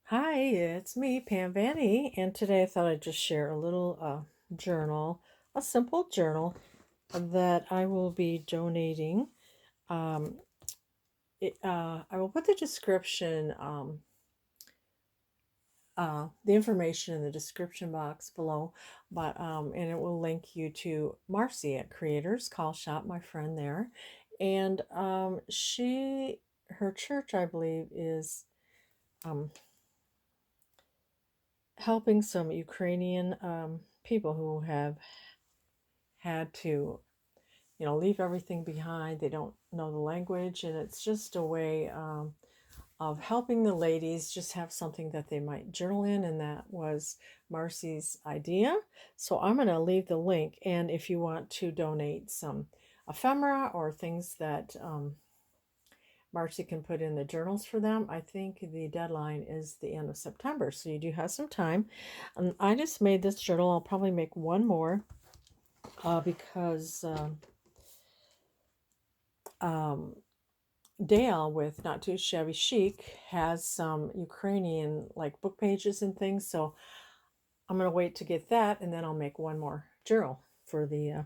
Hi, it's me, Pam Vanny, and today I thought I'd just share a little journal, a simple journal that I will be donating. Um, I will put the description, the information in the description box below, but and it will link you to Marci at Creators Call Shop, my friend there, and her church, I believe, is um, helping some Ukrainian people who have had to, leave everything behind. They don't know the language, and it's just a way of helping the ladies just have something that they might journal in, and that was Marcy's idea. So I'm going to leave the link, and if you want to donate some ephemera or things that Marcy can put in the journals for them. I think the deadline is the end of September, so you do have some time. And I just made this journal. I'll probably make one more because um, Dale with Not Too Shabby Chic has some Ukrainian like book pages and things. So I'm gonna wait to get that, and then I'll make one more journal for the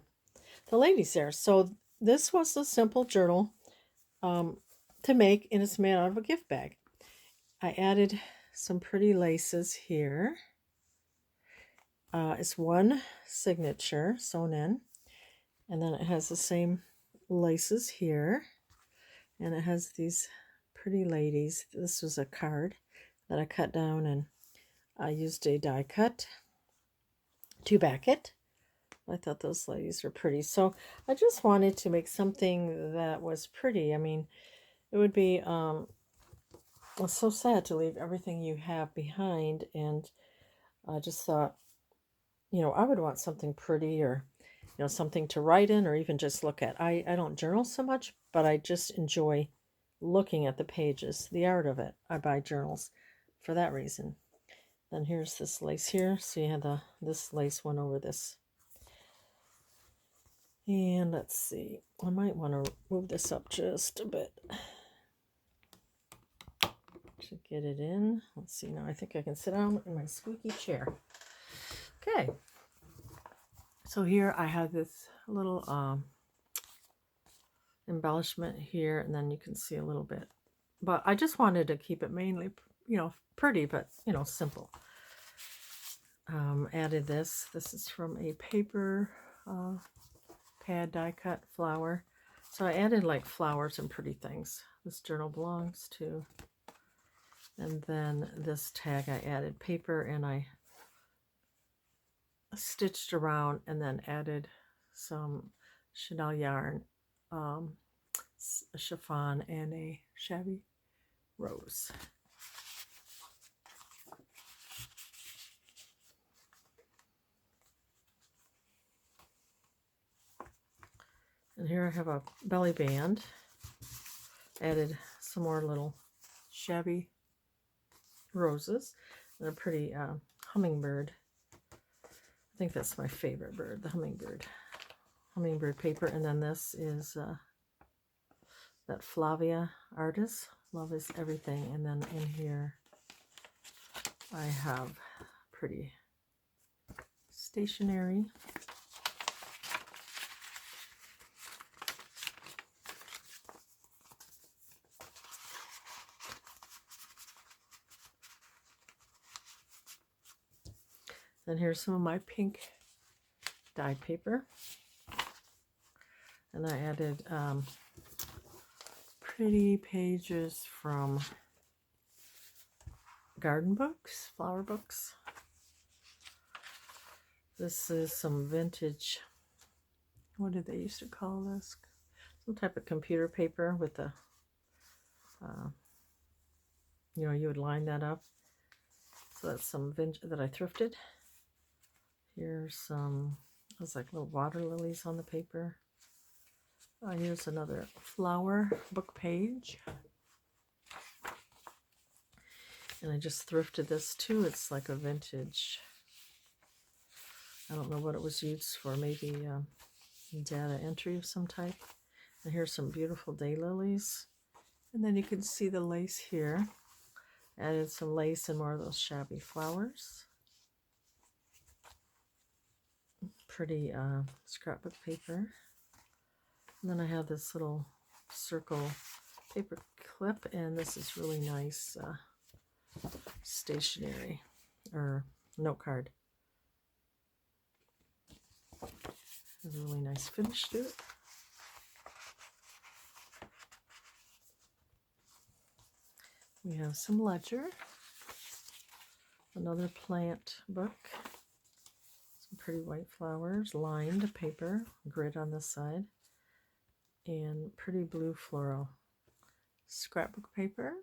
ladies there. So this was a simple journal um, to make, and it's made out of a gift bag. I added some pretty laces here. It's one signature sewn in, and then it has the same laces here, and it has these pretty ladies. This was a card that I cut down, and I used a die cut to back it. I thought those ladies were pretty, so I just wanted to make something that was pretty. I mean, it would be it's so sad to leave everything you have behind, and I just thought, I would want something pretty, or something to write in, or even just look at. I don't journal so much, but I just enjoy looking at the pages, the art of it. I buy journals for that reason. Then here's this lace here. So you have this lace one over this. And let's see. I might want to move this up just a bit to get it in. Let's see. Now I think I can sit down in my squeaky chair. Okay. So here I have this little embellishment here, and then you can see a little bit. But I just wanted to keep it mainly, pretty, but, simple. Added this. This is from a paper pad die cut flower. So I added like flowers and pretty things. This journal belongs to. And then this tag I added paper, and I stitched around and then added some Chanel yarn, a chiffon, and a shabby rose. And here I have a belly band. Added some more little shabby roses and a pretty hummingbird. I think that's my favorite bird, the hummingbird paper. And then this is that Flavia artist, Love is Everything. And then in here I have pretty stationery. Then here's some of my pink dye paper. And I added pretty pages from garden books, flower books. This is some vintage, what did they used to call this? Some type of computer paper with the, you would line that up. So that's some vintage that I thrifted. Here's some, it's like little water lilies on the paper. Here's another flower book page. And I just thrifted this too. It's like a vintage, I don't know what it was used for, maybe data entry of some type. And here's some beautiful daylilies. And then you can see the lace here. Added some lace and more of those shabby flowers. Pretty scrapbook paper. And then I have this little circle paper clip, and this is really nice stationery or note card. Has a really nice finish to it. We have some ledger, another plant book, some pretty white flowers, lined paper, grid on this side, and pretty blue floral scrapbook paper.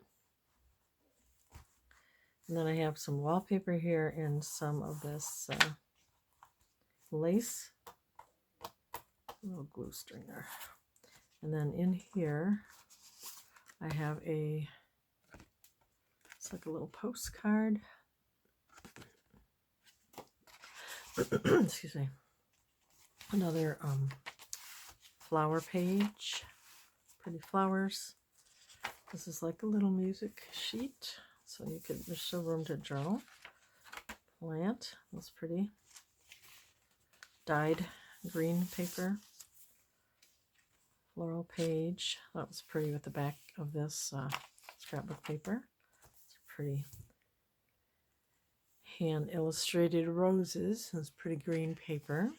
And then I have some wallpaper here and some of this lace, a little glue string there. And then in here I have it's like a little postcard. Excuse me. Another flower page, pretty flowers. This is like a little music sheet, so you could, there's still room to journal. Plant, that's pretty. Dyed green paper. Floral page, that was pretty with the back of this scrapbook paper. It's pretty hand illustrated roses. It's pretty green paper.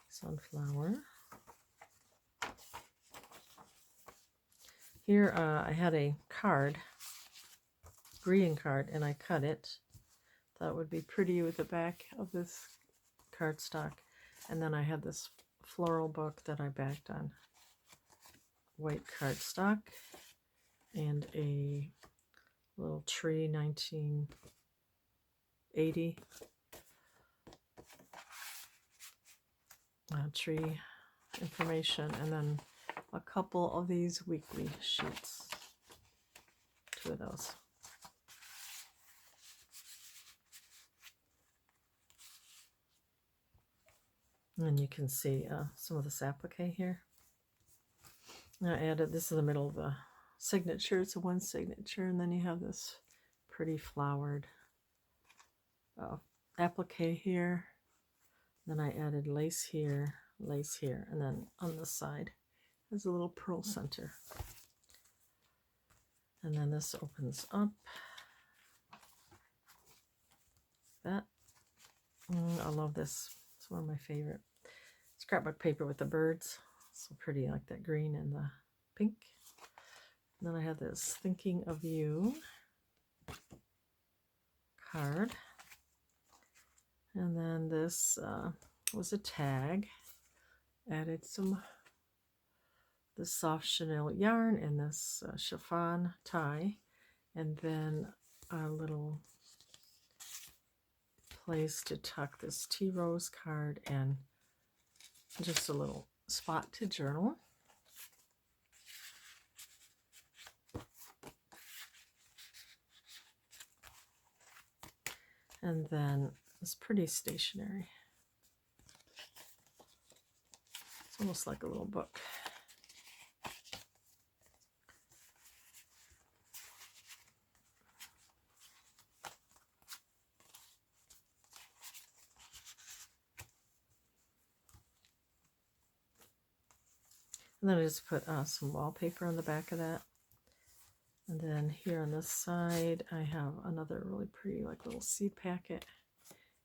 Sunflower. Here I had a card, greeting card, and I cut it. Thought it would be pretty with the back of this cardstock. And then I had this floral book that I backed on white cardstock and a little tree, 1980 tree information, and then a couple of these weekly sheets, 2 of those. And you can see some of this applique here. I added, this is the middle of the signature. It's a one signature, and then you have this pretty flowered applique here. Then I added lace here, and then on this side there's a little pearl center. And then this opens up. That, I love this. It's one of my favorite. Scrapbook paper with the birds. So pretty, like that green and the pink. And then I have this Thinking of You card. And then this was a tag. Added some this soft chenille yarn and this chiffon tie. And then a little place to tuck this tea rose card and just a little spot to journal. And then it's pretty stationery. It's almost like a little book. And then I just put some wallpaper on the back of that. And then here on this side, I have another really pretty like little seed packet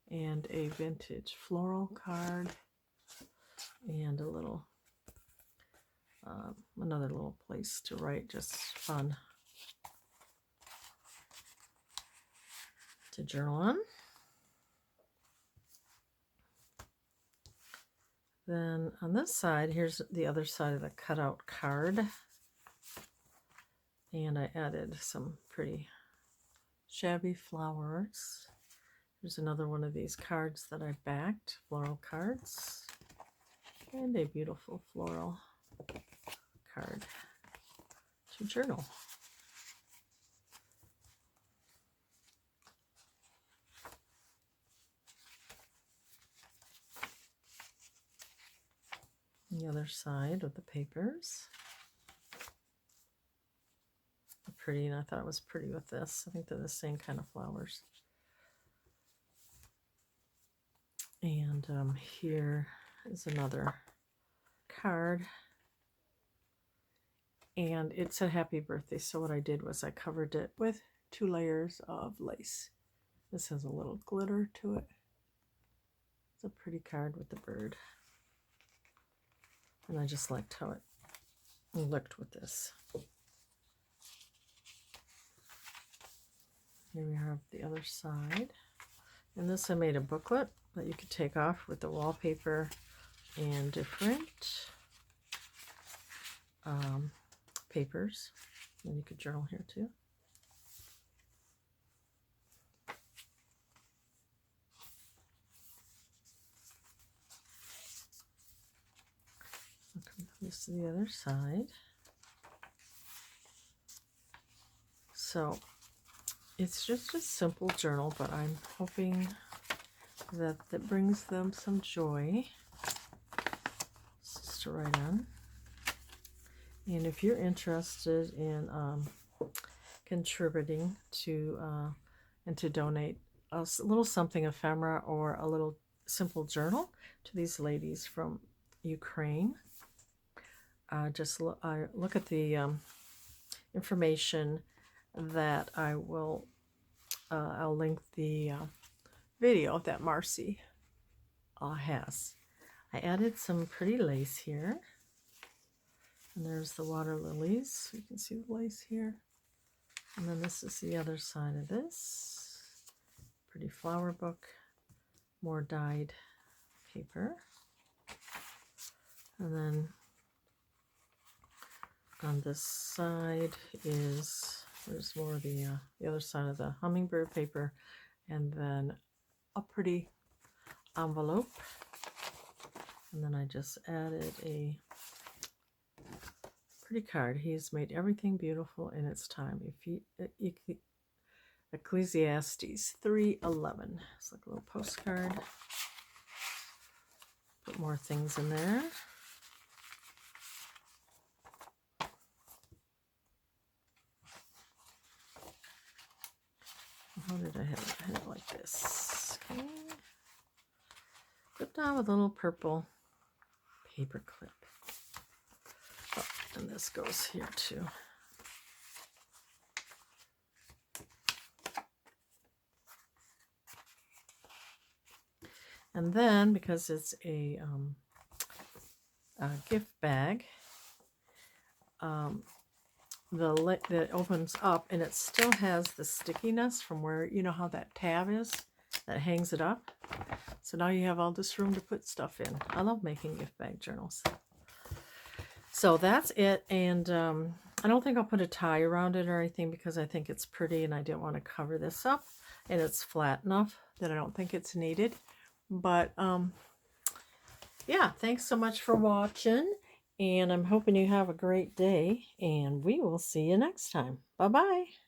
and a vintage floral card and a little, another little place to write, just fun to journal on. Then on this side, here's the other side of the cutout card. And I added some pretty shabby flowers. There's another one of these cards that I backed, floral cards. And a beautiful floral card to journal. The other side of the papers. pretty, and I thought it was pretty with this. I think they're the same kind of flowers. And here is another card. And it said happy birthday. So what I did was I covered it with 2 layers of lace. This has a little glitter to it. It's a pretty card with the bird. And I just liked how it looked with this. Here we have the other side. And this I made a booklet that you could take off with the wallpaper and different papers. And you could journal here too. I'll come this to the other side. So it's just a simple journal, but I'm hoping that that brings them some joy. It's just to write on. And if you're interested in contributing to and to donate a little something ephemera or a little simple journal to these ladies from Ukraine, just look at the information that I will. I'll link the video that Marci has. I added some pretty lace here. And there's the water lilies. You can see the lace here. And then this is the other side of this. Pretty flower book. More dyed paper. And then on this side there's more of the other side of the hummingbird paper. And then a pretty envelope. And then I just added a pretty card. He's made everything beautiful in its time. Ecclesiastes 3:11. It's like a little postcard. Put more things in there. How did I have it? I had it like this. Okay. Put down with a little purple paper clip. Oh, and this goes here too. And then, because it's a gift bag, that opens up, and it still has the stickiness from where, you know how that tab is that hangs it up. So now you have all this room to put stuff in. I love making gift bag journals. So that's it. And I don't think I'll put a tie around it or anything because I think it's pretty and I didn't want to cover this up. And it's flat enough that I don't think it's needed. But yeah, thanks so much for watching. And I'm hoping you have a great day. And we will see you next time. Bye-bye.